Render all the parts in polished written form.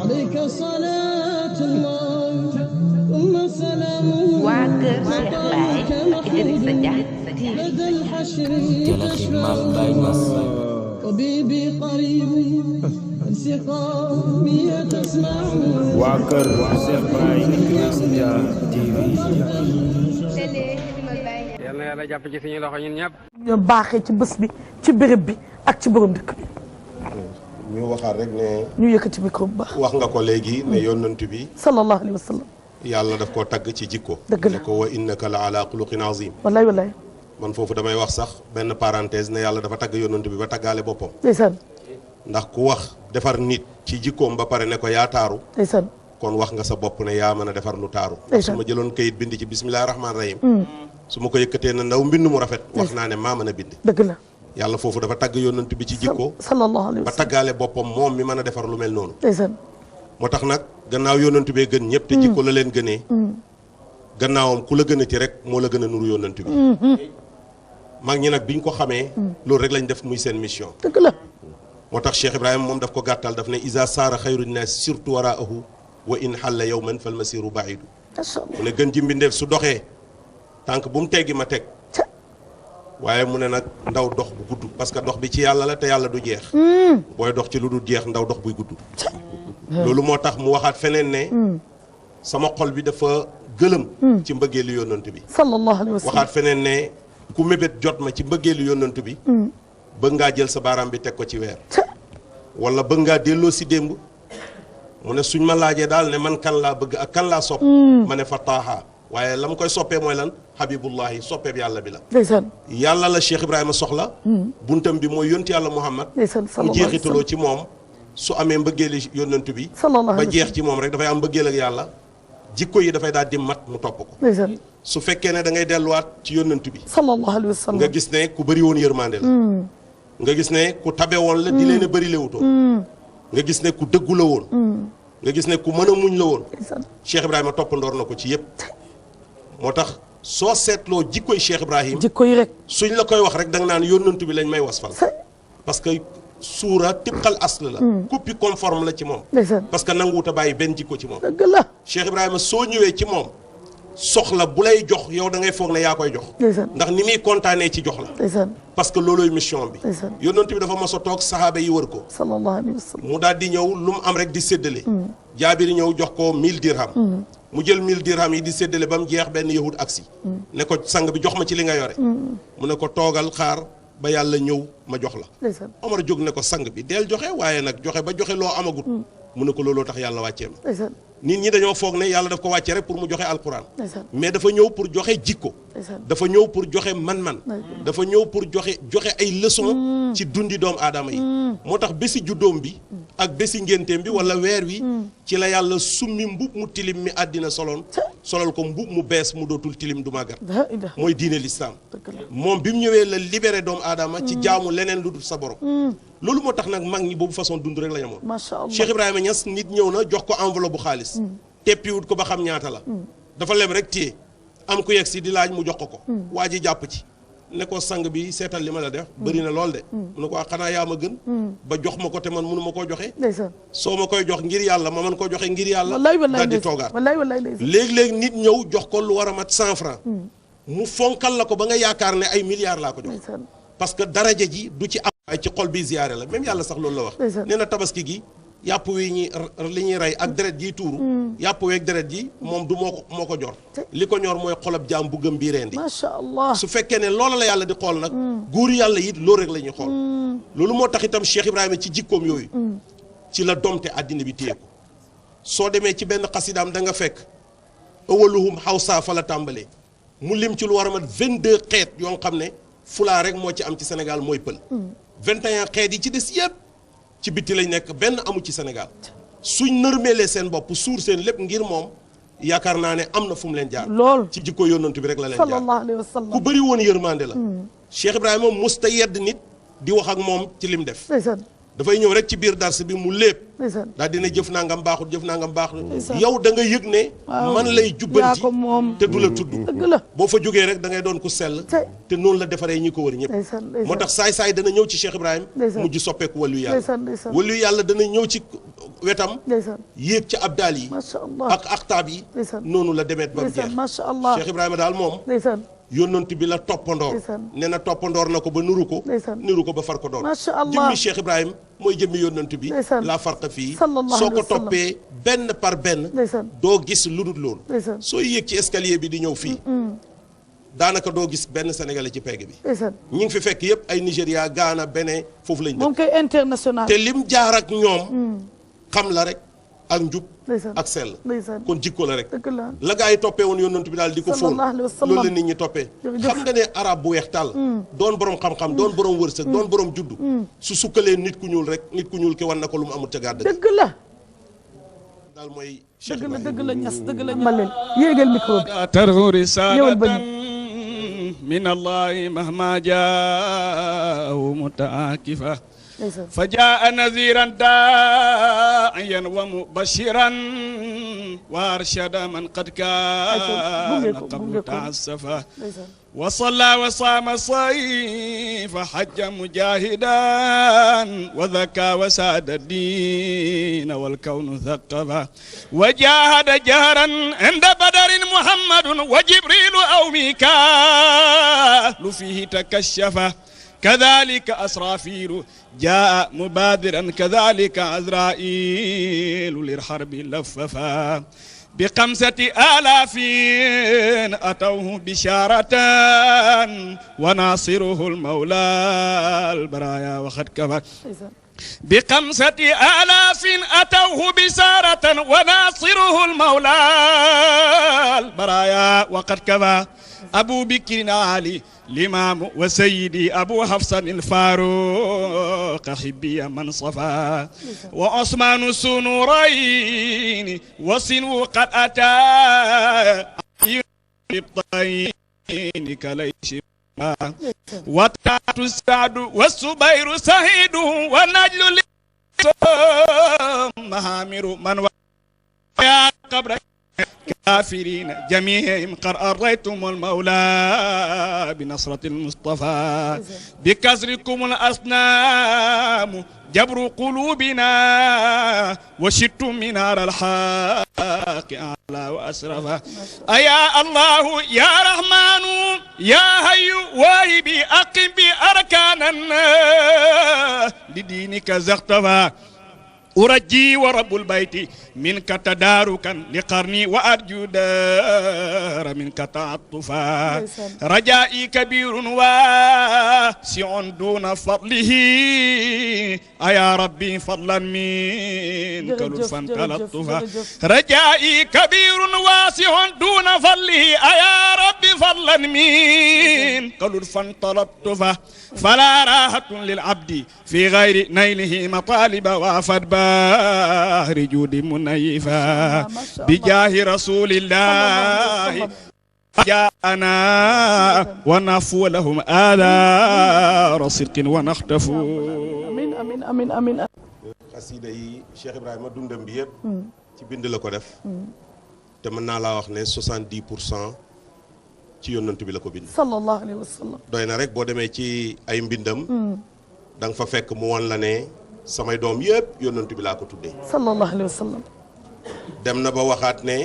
عليك صلاة الله ثم سلامه لدى الحشر طبيبي قريب انسقامي تسمع واكر Cheikh Baye Idriss Dia TV yal na yàlla jàpp ci suñu loxo ñun ñëpp. ñoo baaxee ci bés bi ci béréb bi ak ci borom dëkk bi. ñu waxaat rek ne. ñu yëkkati micro bu baax. wax nga ko léegi ne yonent bi. sallallahu alayhi wa sallam. yàlla daf koo tagg ci jikko. dëgg la ne ko wa innaka la ala xuluqin azim. wallaay wallaay. man foofu damay wax sax benn parenthèse ne yàlla dafa tagg yonent bi ba taggaale boppam. ndeysaan. ndax ku wax defar nit ci jikkoom ba pare ne ko yaa taaru. ndeysaan. kon wax nga sa bopp ne yaa mën a defar lu taaru. su ma jëloon kayit bind ci bismillahi rahmaani rahim. su ma ko yëkkatee na ndaw mbind mu rafet. wax naa ne maa mën a bind. dëgg la. yàlla foofu dafa tagg yonent bi ci jikko. sallallahu alayhi wa ba sallam. taggaale boppam moom mi mën a defar lu mel noonu. ndeysaan. moo tax nag gannaaw yonent bee gën ñëpp te jikko la leen gënee. gannaawam ku la gënati rek moo la gën a nuru yonent bi. mag ñi nag biñ ko xamee. loolu rek lañ def muy seen mission. dëgg la. moo tax Cheikh Ibrahima moom daf ko gàttal daf ne isa saara xayru naas surtout waraahu wa in xalla yawman fal masiru baidu. macha allah. mu ne gën ji mbindeef su doxee tànk bu mu teggi ma teg. waaye mu ne nag ndaw dox bu gudd parce que dox bi ci yàlla la te yàlla du jeex. booy dox ci lu dul jeex ndaw dox buy gudd. loolu moo tax mu waxaat feneen ne. sama xol bi dafa gëlëm. ci mbëggeelu yónnant bi. sallallahu alayhi wa sallam. waxaat feneen ne ku mébét jot ma ci mbëggeelu yónnant bi. bëgg ngaa jël sa baaraam bi teg ko ci weer. wala bëgg ngaa delloo si démb. mu ne suñ ma laajee daal ne man kan laa bëgg ak kan laa sopp. ma ne fa taaha waaye la mu koy soppee mooy lan habibullahi soppeeb yàlla bi la. ndeysaan. yàlla la Cheikh Ibrahima soxla. buntam bi mooy yonti yàlla Muhammad. ndeysaan mu sallallahu alayhi wa jeexitaloo sallam. ci moom su amee mbëggeeli yonent bi. sallallahu ba alayhi wa jeex ci moom rek dafay am mbëggeel ak yàlla. jikko yi dafay daal di mat mu topp ko. ndeysaan. su fekkee ne da ngay delluwaat ci yonent bi. sallallahu alayhi wa sallam. nga gis ne ku bëri woon yërmande la. nga gis ne ku tabe woon la di leen a bëri lewutoon. nga gis ne ku dëggu la woon. nga gis ne ku mën a muñ la woon. ndeysaan. Cheikh Ibrahima toppandoor na ko ci yëpp. moo tax soo seetloo jikkoy Cheikh Ibrahim jikko yi rek. suñ la koy wax rek da nga naan yónnantu bi lañ may wasfal. sa parce que suura tibqal asl la. copie conforme la ci moom. ndeysaan. parce que nanguwut a bàyyi benn jikko ci moom. dëgg la. Cheikh Ibrahima soo ñëwee ci moom soxla bu lay jox yow da ngay foog ne yaa koy jox. ndeysaan. ndax ni muy kontaanee ci jox la. ndeysaan. parce que loolooy mission bi. ndeysaan. yónnantu bi dafa mos a toog saxaaba yi wër ko. sallallahu alayhi wa sallam. mu daal di ñëw lu mu am rek di séddale. jaabiri ñëw jox ko 1000 dirham. mu jël 1000 dirham yi di séddale ba mu jeex benn yahud aksi ne ko sang bi jox ma ci li nga yore. mu ne ko toogal xaar ba yàlla ñëw ma jox la. ndeysaan. Omar jóg ne ko sang bi deel joxe waaye nag joxe ba joxe loo amagut. mu ne ko looloo tax yàlla wàccee ma. ndeysaan. nit ñi dañoo foog ne yàlla daf ko wàccee rek pour mu joxe alquran. ndeysaan. mais dafa ñëw pour joxe jikko. ndeysaan. dafa ñëw pour joxe man-man. ndeysaan. dafa ñëw pour joxe ay leçon ci dundi doomu aadama yi. moo tax bési juddoom bi ak bési ngénteem bi wala weer wi ci la yàlla summi mbub mu tilim mi àddina soloon solal ko mbub mu bees mu dootul tilim du màggat la ilaha. mooy diine l'islam dëgg la. moom bi mu ñëwee la libéré doomu aadama ci jaamu leneen lu dul sa borom loolu moo tax nag mag ñi boobu façon dund rek la ñu amoon. macha allah. Cheikh Ibrahima Niass nit ñëw na jox ko enveloppe bu xaalis teppiwut ko ba xam ñaata la dafa leb rek téye am ku yegg si di laaj mu jox ko waa ji jàpp ci ne ko sang bi seetal li ma la def bëri na lool de mu ne ko xanaa yaa ma gën ba jox ma ko te man mënu ma koo joxe ndeysaan. soo ma koy jox ngir yàlla ma mën koo joxe ngir yàlla wallaay wallaay daal di ndeysaan. toogaat wallaay wallaay ndeysaan. léeg-léeg nit ñëw jox ko lu war a mat 100 francs mu fonkal la ko ba nga yaakaar ne ay milliards laa ko jox ndeysaan. parce que daraja ji du ci am ay ci xol bi ziyaare la même yàlla sax loolu la wax ndeysaan. nee na tabaski gi yàpp wi ñi li ñuy rey ak deret ji tuuru yàpp weeg deret ji moom du moo ko jor li ko ñor mooy xolab jaam bu gëm bii rendi macha allah. su fekkee ne loola la yàlla di xool nag góor yàlla it loolu rek la ñuy xool loolu moo tax itam Cheikh Ibrahima ci jikkoom yooyu ci la domte àddina bi téye ko soo demee ci benn xasidaam da nga fekk awaluhum xawsa fa la tàmbalee mu lim ci lu war a mat 22 xeet yoo xam ne fulaa rek moo ci am ci Sénégal mooy pël 21 xeet yi ci des yëpp ci bitti lañ nekk benn amu ci Sénégal suñ nërmeelee seen bopp suur seen lépp ngir moom yaakaar naa ne am na fu mu leen jaar lool. ci jikko yónnantu bi rek la leen jaar sallallahu alayhi wa sallam. ku bëri woon yërmande la Cheikh Ibrahima moom musta yedd nit di wax ak moom ci lim def ndeysaan. dafay ñëw rek ci biir dars bi mu lépp ndeysaan daal dina jëf nangam baaxul jëf nangam baaxul Ndeysaan. yow da nga yëg ne man lay jubbanti yaa ko moom. te du la tudd dëgg la boo fa jógee rek da ngay doon ku sell Tey. te noonu la defaree ñi ko wër ñëpp ndeysaan ndeysaan moo tax saay-saay dana ñëw ci Cheikh Ibrahim Ndeysaan. mujj soppeeku wàllu yàlla ndeysaan ndeysaan wàllu yàlla dana ñëw ci wetam ndeysaan yéeg ci abdaal yi macha allah ak aktaab yi Ndeysaan. noonu la demeet ba mu ndeysaan jeex macha allah Cheikh Ibrahima daal moom ndeysaan yónnant bi la toppandoor Ndeysaan. nee na toppandoor na ko ba nuru ko Ndeysaan. niru ko ba far ko doon Masha Allah. jëmmi Cheikh Ibrahim mooy jëmmi yónnant bi Ndeysaan. la farqa fii Sallallahu soo alayhi ko wa sallam. toppee benn par benn Ndeysaan. doo gis lu dul loolu Ndeysaan. soo yéeg ci escalier bi di ñëw fii daanaka doo gis benn sénégalais ci pegg bi ndeysaan ñi ngi fi fekk yëpp ay Nigéria Ghana Bénin foofu lañ dëkk moom kay international te lim jaar ak ñoom xam la rek ak njub ndeysaan ak sell ndeysaan kon jikko la rek dëgg la la gaa yi toppee woon yonent bi daal di ko fóon Sallallahu alayhi wa sallam. loolu la nit ñi toppee Jërëjëf. xam nga ne arab bu weex tàll doon borom xam-xam doon borom wërsëg doon borom juddu su sukkalee nit ku ñuul rek nit ku ñuul ki wan na ko lu mu amul ca gàdd dëgg la daal mooy Cheikh dëgg la Ibrahima. dëgg la ñas dëgg la ma leen yéegal micro bi ترغو يا رسالة والبني. من الله مهما جاء متعاكفة ndeysaan فجاء نذيرا داعيا ومبشرا وارشد من قد كان بوجيكو، قبل بوجيكو. تعسفا ndeysaan وصلى وصام صيف حج مجاهدا وذكى وساد الدين والكون ثقفا وجاهد جهرا عند بدر محمد وجبريل أو ميكال فيه تكشفا كذلك أسرافيل جاء مبادرا كذلك عزرائيل للحرب لففا بخمسة آلاف أتوه بشارة وناصره المولى البرايا وقد كفى ndeysaan بخمسة آلاف أتوه بشارة وناصره المولى البرايا وقد كفى أبو بكر علي الإمام وسيدي أبو حفص الفاروق حبي من صفا وعثمان السنورين وسنو قد أتى بالطين كليش وتات السعد والسبير سهيد والنجل مهامر من يا قبر كافرين جميعهم قد أريتم المولى بنصرة المصطفى بكسركم الأصنام جبر قلوبنا وشتم منار الحق أعلى وأسرفا أيا الله يا رحمن يا هي واهبي أقم بأركاننا لدينك زختفا أرجي ورب البيت منك تداركا لقرني وأرجو دار منك تعطفا رجائي كبير واسع دون فضله أيا ربي فضلا منك لطفا تلطفا رجائي كبير واسع دون فضله أيا ربي فضلا منك لطفا تلطفا فلا راحة للعبد في غير نيله مطالب وافد بار جود منيفا بجاه رسول الله جاءنا ونفو لهم آثار صدق ونختف amiin amiin amiin amiin xasida yi Cheikh Ibrahima dundam bi yëpp ci bind la ko def te mën naa laa wax ne 70% ci yónnant bi la ko bind sallallahu alayhi wa sallam doy na rek boo demee ci ay mbindam da nga fa fekk mu won la ne samay doom yëpp yónnant bi laa ko tuddee sallallahu alayhi wa sallam dem na ba waxaat ne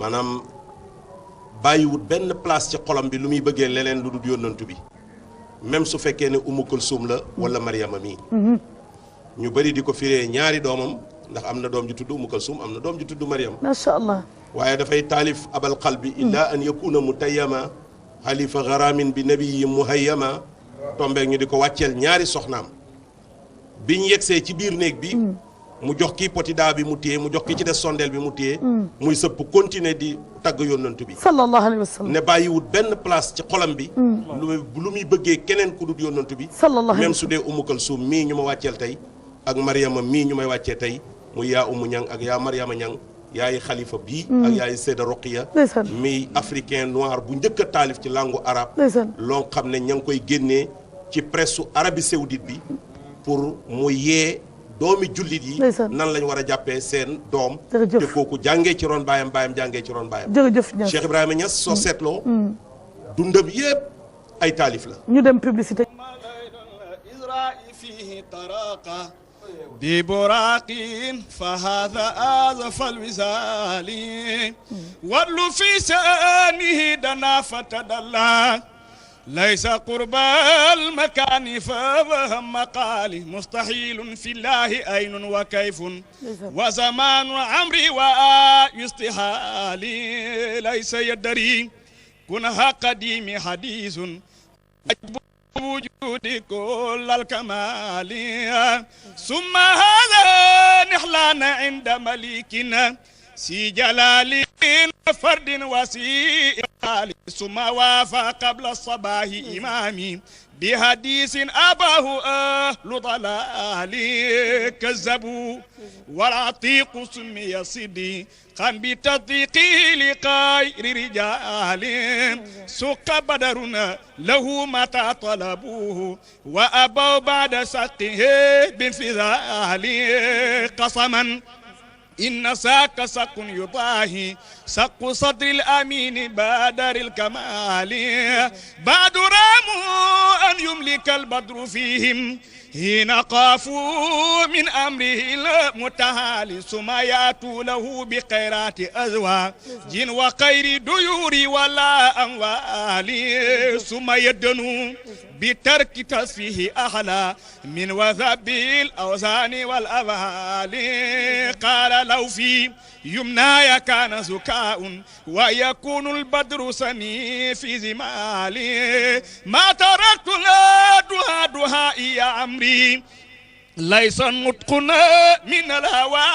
maanaam bàyyiwut benn place ci xolam bi lu muy bëggee leneen lu dul yónnantu bi même su fekkee ne Umu Kulsum la wala Mariama mii ñu bëri di ko firee ñaari doomam ndax am na doom ju tudd Umu Kulsum am na doom ju tudd Mariam macha allah waaye dafay taalif abal qalbi illa an yakuna mutayyama xalifa garamin bi nabiyi muhayyama tombeeg ñu di ko wàcceel ñaari soxnaam biñ yegsee ci biir néeg bi mu jox kii potidaa bi mu téye mu jox ki ci des sondeel bi mu téye muy sëpp continuer di tagg yónnantu bi sallallahu alayhi wa sallam ne bàyyiwut benn place ci xolam bi lu muy bëggee keneen ku dul yónnantu bi sallallahu alayhi même su dee Umu Kalsum mii ñu ma wàcceel tey ak Mariama mii ñu may wàccee tey muy yaa Umu Ñang ak yaa Mariama Ñang yaay xalifa bii ak yaay Seyda Roqiya ndeysaan mi africain noir bu njëkk a taalif ci langue arabe ndeysaan loo xam ne ña ngi koy génnee ci presse su Arabie Saoudite bi pour mu yee doomi jullit yi Ndeysaan. nan lañ war a jàppee seen doom Jërëjëf. te kooku jàngee ci ron baayam baayam jàngee ci ron baayam jërëjëf Niass Cheikh Ibrahima Niass soo seetloo dundam yépp ay taalif la ñu dem publicité. فيه طراقة ببراق فهذا آذف الوزال ودل في سانه دنا فتدلى ليس قرب المكان فوهم مقالي مستحيل في الله أين وكيف وزمان عمري ويستحالي ليس يدري كنها قديم حديث وجود كل الكمال ثم هذا نحلان عند مليكنا سي جلال فرد وسيء ثم وافى قبل الصباح إمامي بحديث أباه أهل ضلال كذبوا والعتيق سمي صدي قام بتصديقه لغير رجال سق بدرنا له متى طلبوه وأبوا بعد سقه بانفذال قسما إن ساك سق يضاهي سق صدر الأمين بادر الكمال بعد راموا أن يملك البدر فيهم حين قافوا من أمره المتهالي ثم يأتوا له بخيرات أزواج وخير ديور ولا أموال ثم يدنوا بترك تصفيه أحلى من وثب الأوزان والأبهال قال لو في يمناي كان زكاء ويكون البدر سني في زمالي ما تركت لا دها دهائي يا عمري ليس نطقنا من الهوى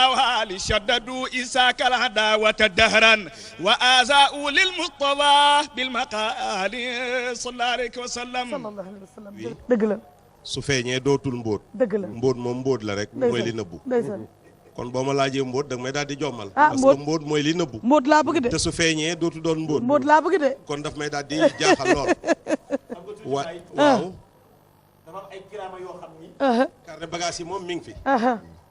أو هال شددوا إساك العداوة دهرا وآزاء للمصطفى بالمقال صلى الله عليه وسلم sallallahu alayhi wa sallam. dëgg la su feeñee dootul mbóot dëgg la. mbóot moom mbóot la rek mooy li nëbbu ndeysaan kon boo ma laajee mbóot da nga may daal di jommal Ah, parce mbóot. que mbóot mooy li nëbbu Mbóot laa bëgg de. te su feeñee dootu doon mbóot Mbóot laa bëgg de. kon daf may daal di jaaxal lool waaw dafa am ay kiraama yoo xam ni. carnet bagage yi moom mi ngi fi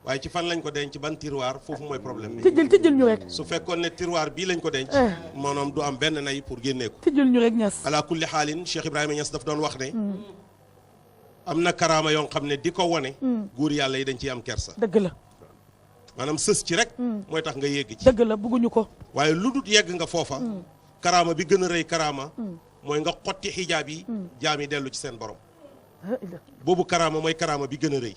waaye ci fan lañ ko denc ban tiroir foofu mooy problème bi tijjil ñu rek. su fekkoon ne tiroir bii lañ ko denc maanaam du am benn nay pour génnee ko tijjil ñu rek Niass. ala kulli xaalin Cheikh Ibrahima Niass daf doon wax ne am na karaama yoo xam ne di ko wone góor yàlla yi dañ ciy am kersa dëgg la maanaam sës ci rek mooy tax nga yegg ci dëgg la bëgguñu ko. waaye lu dul yegg nga foofa karaama bi gën a rëy karaama mooy nga xotti xijaab yi jaam yi dellu ci seen borom boobu karaama mooy karaama bi gën a rëy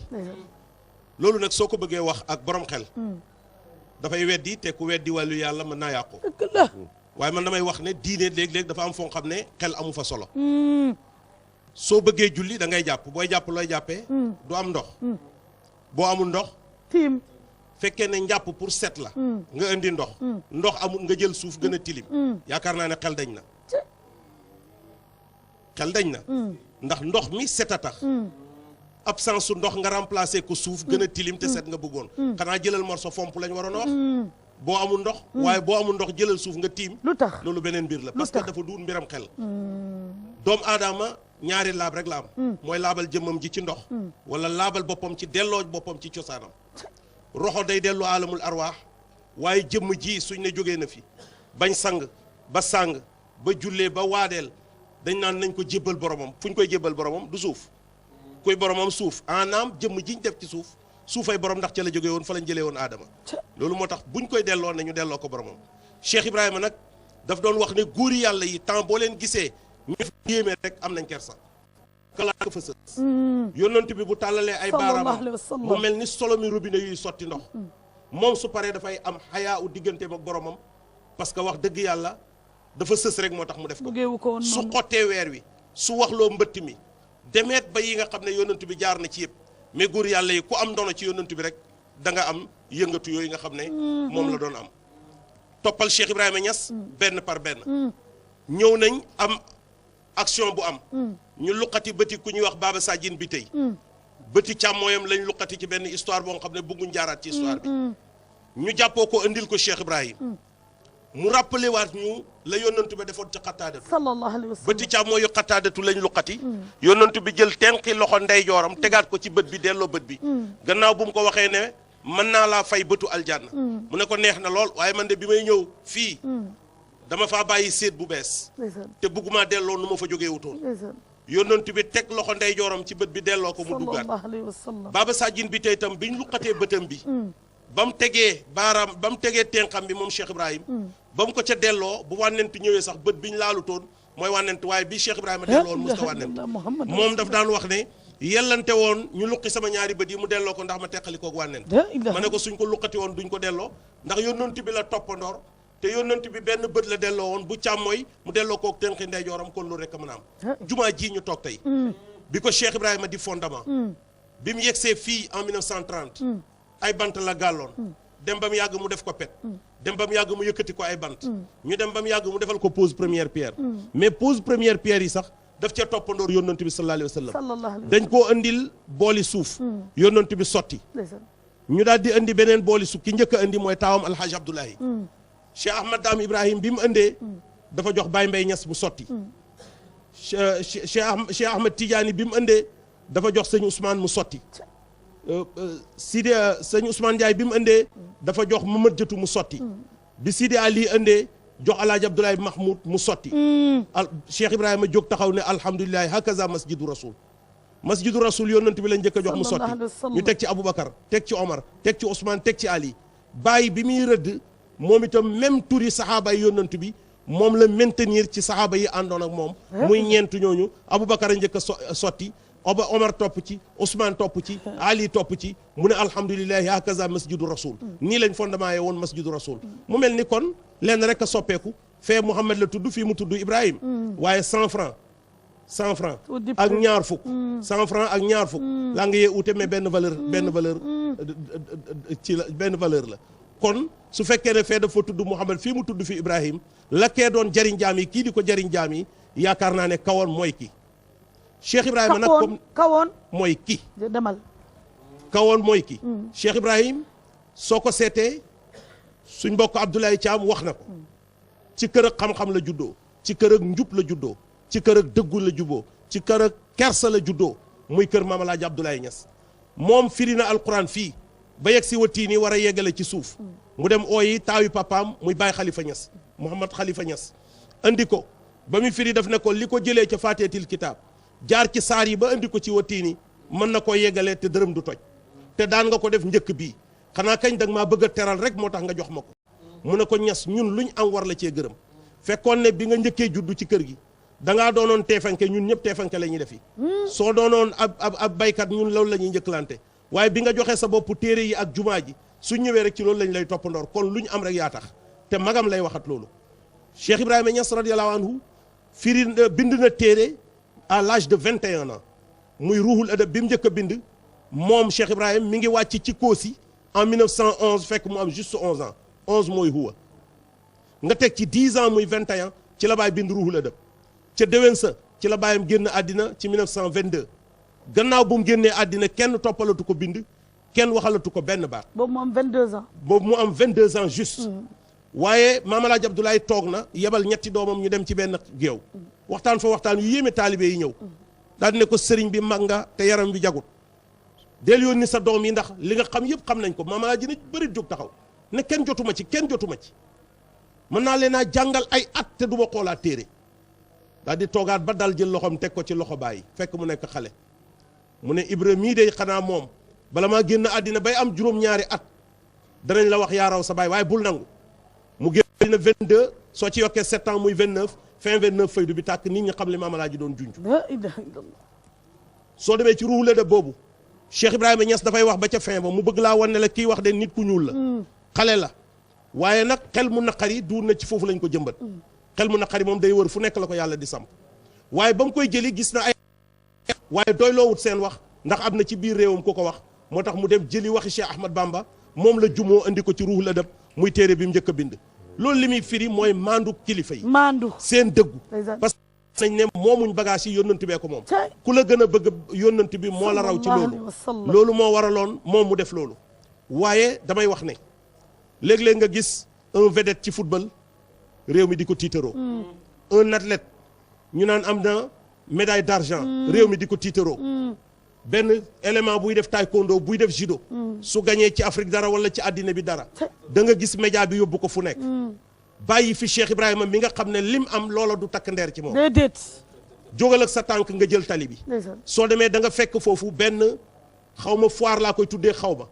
loolu nag soo ko bëggee wax ak borom xel dafay weddi te ku weddi wàllu yàlla mën naa yàqu dëgg la. waaye man damay wax ne diine léeg-léeg dafa am foo xam ne xel amu fa solo soo bëggee julli da ngay jàpp booy jàpp looy jàppee du am ndox boo amul ndox tiim. fekkee ne njàpp pour set la nga indi ndox ndox amul nga jël suuf gën a tilim yaakaar naa ne xel dañ na xel dañ na ndax ndox mi set a tax absence su ndox nga remplacer ko suuf gën a tilim te set nga bëggoon xanaa jëlal morceau fomp lañ waroon a wax boo amul ndox waaye boo amul ndox jëlal suuf nga tiim lu tax loolu beneen mbir la parce que dafa duul mbiram xel doomu aadama ñaari laab rek la am mooy laabal jëmmam ji ci ndox wala laabal boppam ci delloo boppam ci cosaanam roxo day dellu alamul arwaax waaye jëmm ji suñ ne jógee na fi bañ sang ba sàng ba jullee ba waadeel dañ naan nañ ko jébbal boromam fu ñu koy jébbal boromam du suuf kuy boromam suuf anaam jëmm jiñ def ci suuf suufay borom ndax ca la jógee woon fa lañ jëlee woon aadama loolu moo tax buñ koy delloo ne ñu delloo ko boromam Cheikh Ibrahima nag daf doon wax ne góori yàlla yi temps boo leen gisee ñu yéemee rek am nañ kersa kalaa ko fa sës yónnant bi bu tàllalee ay baaraam mu mel ni solo mi robinet yuy sotti ndox moom su paree dafay am xayaa u digganteem ak boromam parce que wax dëgg yàlla dafa sës rek moo tax mu def ko su xottee weer wi su waxloo mbëtt mi demeet ba yi nga xam ne yónnant bi jaar na ci yëpp mais góor yàlla yi ku am ndono ci yónnant bi rek da nga am yëngatu yooyu nga xam ne moom la doon am toppal Cheikh Ibrahima Niass benn par benn ñëw nañ am action bu am ñu luqati bëti ku ñuy wax Baba Sadjine bi tey bëti càmmooyam lañ luqati ci benn histoire boo nga xam ne bëgguñ jaaraat ci histoire bi ñu jàppoo ko indil ko Cheikh Ibrahim mu rappelé waat ñu la yónnantu bi defoon ci xattaadatu sallallahu alayhi wa sallam bëti càmm mooyu xattaadatu lañ luqati yónnantu bi jël tenqi loxo ndeyjooram tegaat ko ci bët bi delloo bët bi gannaaw bu mu ko waxee ne mën naa laa fay bëtu aljanna mu ne ko neex na lool waaye man de bi may ñëw fii dama faa bàyyi séet bu bees te bëgguma delloo nu ma fa jógee wutoon yónnantu bi teg loxo ndeyjooram ci bët bi delloo ko mu duggaat sallallahu alayhi wa sallam baaba sajjin bi tey itam biñ luqatee bëtam bi ba mu tegee baaraam ba mu tegee tenqam bi moom Cheikh Ibrahim ba mu ko ca delloo bu wànnent ñëwee sax bët bi ñu laalutoon mooy wànnent waaye bi Cheikh Ibrahima delloo woon musta wànnent moom daf daan wax ne yellante woon ñu luqi sama ñaari bët yi mu delloo ko ndax ma teqali koog wànnent ma ne ko suñ ko luqati woon duñ ko delloo ndax yónnant bi la toppandoor te yónnant bi benn bët la delloo woon bu càmmooy mu delloo koog tenqi ndeyjooram kon loolu rek a mën a am jumaa ji ñu toog tey bi ko Cheikh Ibrahima di fondement bi mu yegsee fii en 1930 ay bant la gàlloon dem ba mu yàgg mu def ko pet dem ba mu yàgg mu yëkkati ko ay bant ñu dem ba mu yàgg mu defal ko pose première pierre mais pose première pierre yi sax daf ca toppandoor yónnant bi sallallahu alayhi wa sallam dañ koo andil booli suuf yónnant bi sotti ñu daal di andi beneen booli suuf ki njëkk a andi mooy taawam alhaji Abdoulahi Cheikh Ahmad Dame Ibrahim bi mu andee dafa jox Baye Mbaye Niass mu sotti Cheikh Ahmad Tidiane bi mu andee dafa jox sëñ Ousmane mu sotti Sidi sëñ Ousmane Ndiaye bi mu indee dafa jox Mamad Jëtu mu sotti bi Sidi Ali indee jox Alaaji Abdoulaye Mahmoud mu sotti Cheikh Ibrahima jóg taxaw ne alhamdulilahi hakaza masjidu rasul yónnant bi lañ njëkk a jox mu sotti ñu teg ci Aboubacar teg ci Omar teg ci Ousmane teg ci Ali bàyyi bi muy rëdd moom itam même turi saxaaba yi yónnant bi moom la maintenir ci saxaaba yi àndoon ak moom muy ñeent ñooñu Aboubacar a njëkk a sotti Omar topp ci Ousmane topp ci Ali topp ci mu ne alhamdulilahi hakaza masjidu rasul nii lañ fondement ye woon masjidu rasul mu mel ni kon lenn rek a soppeeku fee Mouhamed la tudd fii mu tudd Ibrahim waaye 100 francs ak ñaar fukk 100 francs ak ñaar fukk laa nga yee ute mais benn valeur ci la benn valeur la kon su fekkee ne fee dafa tudd Mouhamed fii mu tudd fi Ibrahim la kee doon jariñ jaam yi kii di ko jariñ jaam yi yaakaar naa ne kawoon mooy ki Cheikh Ibrahima nag comme kawoon mooy ki demal kawoon mooy ki Cheikh Ibrahim soo ko seetee suñ mbokk Abdoulaye Thiam wax na ko ci kër ak xam-xam la juddoo ci kër ak njub la juddoo ci kër ak dëggu la jubboo ci kër ak kersa la juddoo muy kër Maam Alaaji Abdoulaye Niass moom firi na alquran fii ba yegg si watiini war a yeggale ci suuf mu dem ooyi taawi papaam muy Baye Khalifa Niass Mouhamad Khalifa Niass andi ko ba mu firi daf ne ko li ko jëlee ca faateetil kitaab jaar ci saar yi ba andi ko ci watiini mën na koo yeggalee te dërëm du toj te daan nga ko def njëkk bii xanaa kañ dag maa bëgg a teral rek moo tax nga jox ma ko mu ne ko Niass ñun luñ am war la cee gërëm fekkoon ne bi nga njëkkee juddu ci kër gi dangaa doonoon teefanke ñun ñëpp teefanke la ñuy defi soo doonoon ab baykat ñun loolu la ñuy njëkkalante waaye bi nga joxee sa bopp téere yi ak jumaa ji su ñëwee rek ci loolu lañ lay toppandoor kon lu ñu am rek yaa tax te magam lay waxat loolu Cheikh Ibrahima Niass radiyallahu anhu firi bind na téere à l'âge de 21 ans muy ruuxul adab bi mu njëkk a bind moom Cheikh Ibrahima mi ngi wàcc ci Koosi en 1911 fekk mu am juste 11 ans 11 mooy huwa nga teg ci 10 ans muy 21 ci la baay bind ruuxul adab ca déwén sa ci la baayam génn àddina ci 1922 gannaaw bu mu génnee àddina kenn toppalatu ko bind kenn waxalatu ko benn baat. boobu mu am 22 ans. boobu mu am 22 ans juste. waaye Maam Alaaji Abdoulaye toog na yebal ñetti doomam ñu dem ci benn géew. waxtaan fa waxtaan yu yéeme taalibe yi ñëw. daal di ne ko sëriñ bi mag nga te yaram bi jagut. del yónni sa doom yi ndax li nga xam yëpp xam nañ ko Maam Alaaji ne bëri jóg taxaw ne kenn jotuma ci kenn jotuma ci. mën naa leen a jàngal ay at te du ma xoolaat téere daal di toogaat ba dal jël loxoom teg ko ci loxo bàyyi fekk mu nekk xale. mu ne Ibra mii de xanaa moom bala maa génn àddina bay am juróom-ñaari at danañ la wax yaa raw sa baay waaye bul nangu mu génn àddina 22 soo ci yokkee 7 ans muy 29 fin 29 faydu bi tàkk nit ñi xam li Maam Alaaji doon junj. la ilaha illallah. soo demee ci ruuxu la de boobu Cheikh Ibrahima Niass dafay wax ba ca fin ba mu bëgg laa wan ne la kii wax de nit ku ñuul la. xale la waaye nag xel mu naqari duur na ci foofu lañ ko jëmbat. xel mu naqari moom day wër fu nekk la ko yàlla di samp waaye ba mu koy jëli gis na ay. waaye doyloowut seen wax ndax am na ci biir réewam ku ko wax moo tax mu dem jëli waxi Cheikh Ahmad Bamba moom la jumoo andi ko ci ruuxul adab muy téere bi mu njëkk a bind loolu li muy firi mooy maandu kilifa yi maandu seen dëggu parce que nañ ne moomuñ bagage yi yónnant bee ko moom ku la gën a bëgg yónnant bi moo la raw ci loolu moo waraloon moom mu def loolu waaye damay wax ne léeg-léeg nga gis un vedette ci football réew mi di ko tiitaroo un athlète ñu naan am na médaille d'argent réew mi di ko tiitaroo benn élément buy def taekwondo buy def judo su gañee ci Afrique dara wala ci àddina bi dara da nga gis média bi yóbbu ko fu nekk bàyyi fi Cheikh Ibrahima mi nga xam ne lim am loola du takk ndeer ci moom déedéet jógal ak sa tànk nga jël tali bi soo demee da nga fekk foofu benn xaw ma foire laa koy tuddee xaw ma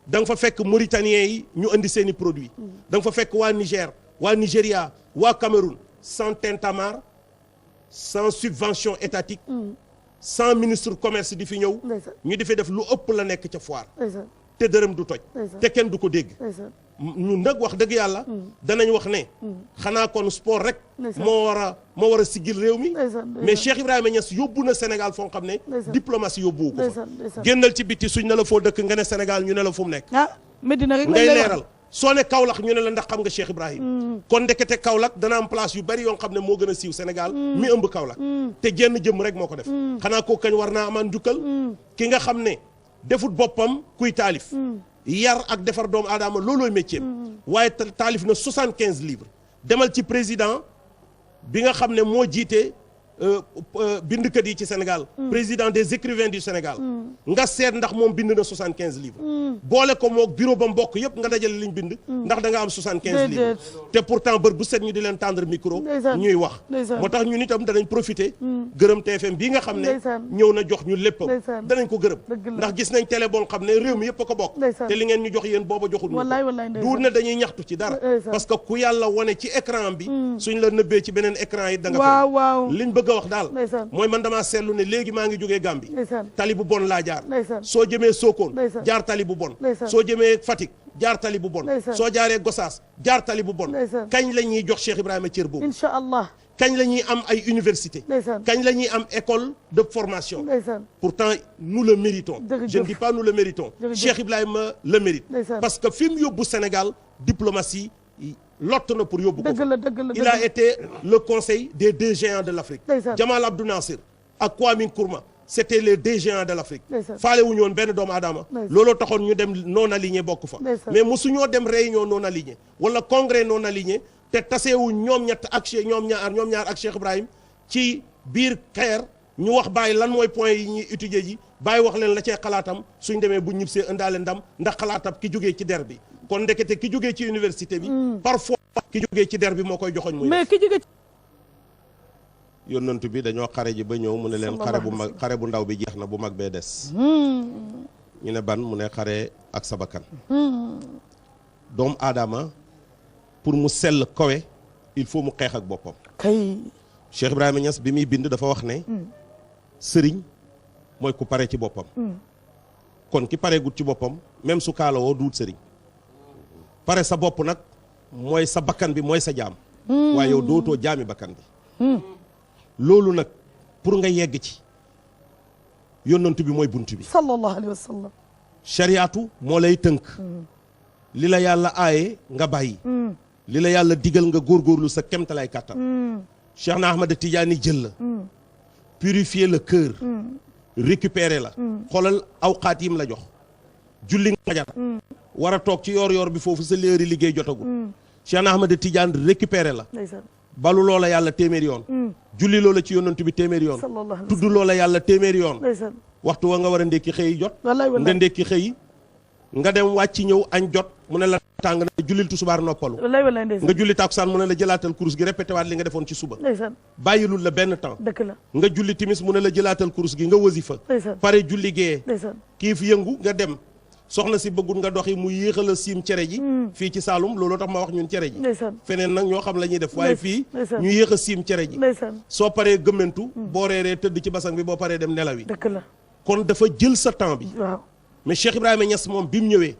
da nga fa fekk Mauritaniens yi ñu indi seen i produits da nga fa fekk waa Niger waa Nigéria waa Cameroun sans tintamarre sans subvention étatique sans ministre commerce di fi ñëw ñu di fi def lu ëpp la nekk ca foire te dërëm du toj te kenn du ko dégg ñun nag wax dëgg yàlla danañ wax ne xanaa kon sport rek moo war a siggil réew mi mais Cheikh Ibrahima Niass yóbbu na Sénégal foo xam ne diplomatie yóbbuwu ko fa génnal ci bitti suñ ne la foo dëkk nga ne Sénégal ñu ne la fu mu nekk Medina rek ngay leeral soo ne Kaolack ñu ne la ndax xam nga Cheikh Ibrahima kon ndekete Kaolack dana am place yu bari yoo xam ne moo gën a siiw Sénégal mi ëmb Kaolack te jenn jëm rek moo ko def xanaa koo kañ war naa amaan njukkal ki nga xam ne defut boppam kuy taalif yar ak defar doomu aadama loolooy métier waaye taalif na 75 livres demal ci président bi nga xam ne moo jiite bindkat yi ci Sénégal président des écrivains du Sénégal nga seet ndax moom bind na 75 livres boole ko moog bureau ba mbokk yëpp nga dajale liñ bind ndax da nga am 75 livres te pourtant bër bu set ñu di leen tendre micro ñuy wax moo tax ñun itam danañ profiter gërëm TFM bii nga xam ne ñëw na jox ñu léppam danañ ko gërëm ndax gis nañ télé boo xam ne réew mi yëpp a ko bokk te li ngeen ñu jox yéen booba joxul ñu duur ne dañuy ñaxtu ci dara parce que ku yàlla wane ci écran bi suñ la nëbbee ci beneen écran yi da nga liñ bëgg a wax daal mooy man damaa seetlu ne léegi maa ngi jógee Gambie tali bu bon laa jaar soo jëmee Sokone jaar tali bu bon soo jëmee Fatick jaar tali bu bon soo jaaree Gossas jaar tali bu bon kañ la ñuy jox Cheikh Ibrahima cër boobu incha allah kañ la ñuy am ay université kañ la ñuy am école de formation pourtant nous le méritons je ne dis pas nous le méritons Cheikh Ibrahima le mérite parce que fi mu yóbbu Sénégal diplomatie lott na pour yóbbu ko il a été le conseil des deux géants de l'Afrique Jamal Abdou Nasser ak Kwame Nkrumah c'était les deux géants de l'Afrique faale wuñu woon benn doomu aadama looloo taxoon ñu dem non aligné bokk fa mais mosuñoo dem réunion non aligné wala congrès non aligné te taseewuñ ñoom ñett ak ñoom ñaar ak Cheikh Ibrahim ci biir Caire ñu wax bàyyi lan mooy point yi ñuy étudier ji bàyyi wax leen la cee xalaatam suñ demee bu ñibbisee indaale ndam ndax xalaatam ki jógee ci der bi kon ndekete ki jógee ci université bi parfois ki jógee ci der bi moo koy joxoñ muy mais ki jógee yónnantu bi dañoo xare ji ba ñëw mu ne leen xare bu ndaw bi jeex na bu mag bee des ñu ne ban mu ne xare ak sa bakkan doomu aadama pour mu sell kawe il faut mu xeex ak boppam kay Cheikh Ibrahima Niass bi muy bind dafa wax ne sëriñ mooy ku pare ci boppam kon ki pare gut ci boppam même su kaalawoo duut sëriñ pare sa bopp nag mooy sa bakkan bi mooy sa jaam waaye yow dootoo jaami bakkan bi loolu nag pour nga yegg ci yónnantu bi mooy bunt bi sallallahu alayhi wa sallam shariatu moo lay tënk li la yàlla aaye nga bàyyi li la yàlla digal nga góorgóorlu sa kemtalaay kàttan Cheikh na Ahmad Tidiane jël la purifier le cœur récupérer la xoolal awqaat yim la jox julli nga fajar war a toog ci yoor bi foofu sa léeri liggéey jotagul Cheikh na Ahmad Tidiane récupérer la balu loola yàlla téeméeri yoon julli loola ci yonantu bi téeméeri yoon tudd loola yàlla téeméeri yoon waxtu wa nga war a ndékki xëyi jot nga ndékki xëyi nga dem wàcc ñëw añ jot mu ne la tàng na jullil tusubaar noppalu nga julli tàkkusaan mu ne la jëlaatal kurus gi répété waat li nga defoon ci suba bàyyilul la benn temps nga julli timis mu ne la jëlaatal kurus gi nga wasifa pare julli gee kii fi yëngu nga dem soxna si bëggul nga doxi mu yéexal a siim cere ji fii ci Saalum looloo tax ma wax ñun cere ji feneen nag ñoo xam la ñuy def waaye fii ñu yéex a siim cere ji soo paree gëmmentu boo reeree tëdd ci basang bi boo paree dem nelaw yi kon dafa jël sa temps bi mais Cheikh Ibrahima Niass moom bi mu ñëwee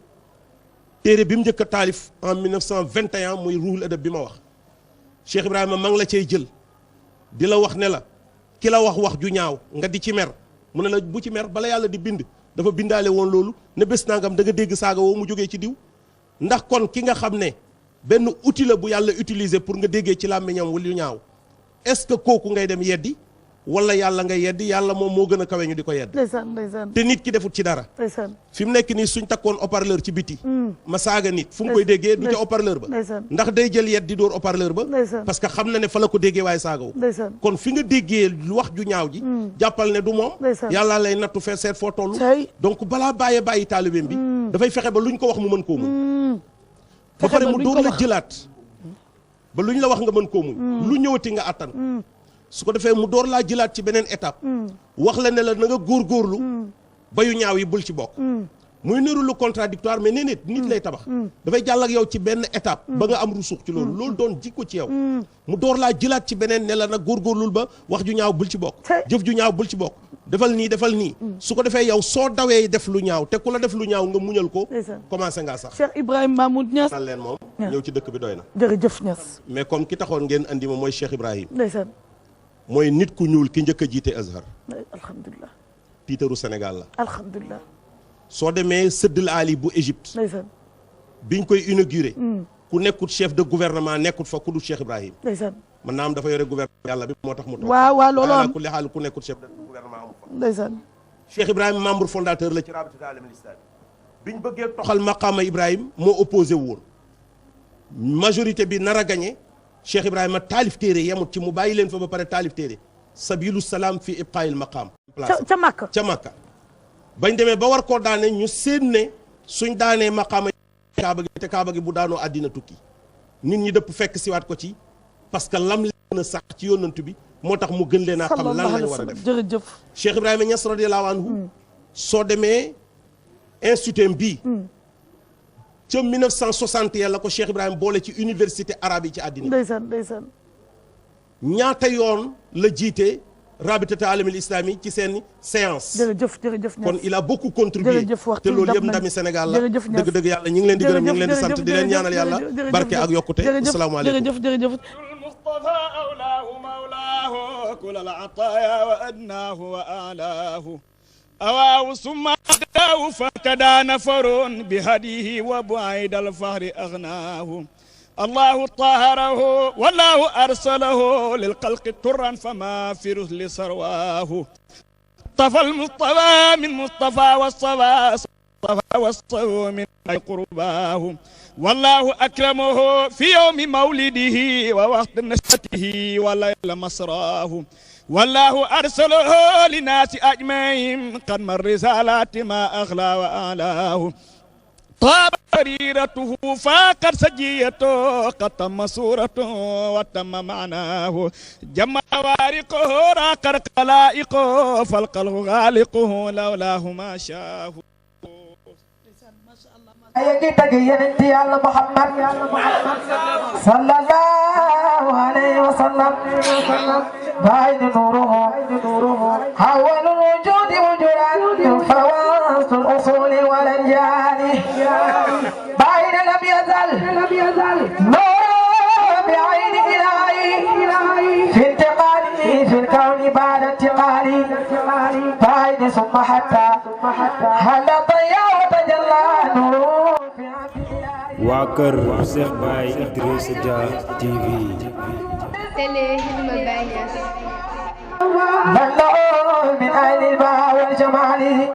téere bi mu njëkk a taalif en 1921 muy Ruhul Adab bi ma wax Cheikh Ibrahima ma ngi la cay jël di la wax ne la ki la wax ju ñaaw nga di ci mer mu ne la bu ci mer bala yàlla di bind dafa bindaale woon loolu ne bés nangam da nga dégg saaga woo mu jógee ci diw ndax kon ki nga xam ne benn outil la bu yàlla utiliser pour nga déggee ci làmmiñam wala yu ñaaw est-ce que kooku ngay dem yeddi wala yàlla nga yedd yàlla moom moo gën a kawe ñu di ko yedd te nit ki defut ci dara fi mu nekk nii suñ takkoon haut-parleur ci biti ma saaga nit fu mu koy déggee du ca haut-parleur ba ndax day jël yedd di dóor haut-parleur ba parce que xam na ne fa la ko déggee waaye saagawu kon fi nga déggee wax ju ñaaw ji jàppal ne du moom yàlla lay nattu fee seet foo toll donc balaa bàyyi taalibeem bi dafay fexe ba luñ ko wax mu mën koo muñ ba pare mu door la jëlaat ba luñ la wax nga mën koo muñ lu ñëwati nga attan su ko defee mu door laa jëlaat ci beneen étape wax la ne la na nga góorgóorlu ba yu ñaaw yi bul ci bokk muy niru lu contradictoire mais nee nit lay tabax dafay jàll ak yow ci benn étape ba nga am rusuux ci loolu doon jikko ci yow mu door laa jëlaat ci beneen ne la nag góorgóorlul ba wax ju ñaaw bul ci bokk jëf ju ñaaw bul ci bokk defal nii su ko defee yow soo dawee def lu ñaaw te ku la def lu ñaaw nga muñal ko commencé ngaa sax Cheikh Ibrahima Mahmoud Niass nan leen moom ñëw ci dëkk bi doy na jërëjëf Niass mais comme ki taxoon ngeen andi ma mooy Cheikh Ibrahima mooy nit ku ñuul ki njëkk a jiite Azhar alhamdulilah tiitaru Sénégal la alhamdulilah soo demee Sëddal Ali bu Égypte biñ koy inauguré ku nekkut chef de gouvernement nekkut fa ku dul Cheikh Ibrahima man naa am dafa yore gouvernement yàlla bi moo tax mu toog waaw loolu am ku li xaal ku nekkut chef de gouvernement amu fa ndeysaan Cheikh Ibrahima membre fondateur la ci Rabita Alam al-Islami biñ bëggee toxal maqaama Ibrahima moo opposé wu woon majorité bi nar a gagné Cheikh Ibrahima taalif téere yemut ci mu bàyyi leen fa ba pare taalif téere sabilu salaam fi ibqaayil maqaam ca Makka bañ demee ba war koo daane ñu seen ne suñ daanee maqaama kaaba gi te kaaba gi bu daanoo àddina tukki nit ñi dëpp fekk siwaat ko ci parce que lam leen a sax ci yónnantu bi moo tax mu gën leen a xam lan lañ war a def jërëjëf Cheikh Ibrahima Niass radiyallahu anhu soo demee institut bii ca 1961 la ko Cheikh Ibrahima boole ci université arabe yi ci àddina ndeysaan ñaata yoon la jiite Rabitata Alamil Islami ci seen séance jërëjëf kon il a beaucoup contribué te loolu yëpp ndami Sénégal la dëgg yàlla ñi ngi leen di gërëm ñi ngi leen di sant di leen ñaanal yàlla barke ak yokkute asalaamaaleykum jërëjëf المصطفى أولاه مولاه كل العطايا وأدناه وأعلاه أواه ثم أداه فكدا نفر بهديه وبعيد الفهر أغناه الله طهره والله أرسله للخلق ترا فما في رسل سرواه طفى المصطفى من مصطفى والصفا من قرباه والله أكرمه في يوم مولده ووقت نشأته وليل مسراه والله أرسله للناس أجمعين قد من رسالات ما أغلى وأعلاه طاب سريرته فاقت سجيته قد تم صورته وتم معناه جمع وارقه راقر خلائقه فالقلب غالقه لولاه ما شاه يجي تجي يا محمد صلى الله عليه وسلم بعد نوره حول الوجود وجودا فواص الاصول والانجال بعد لم يزل نور بعين الهي في انتقاله في الكون بعد انتقالي بعد ثم حتى هل ضيع وتجلى نوره waa kër Cheikh Baye Idrissa Dia TV. Télé Hilma Baye Niass.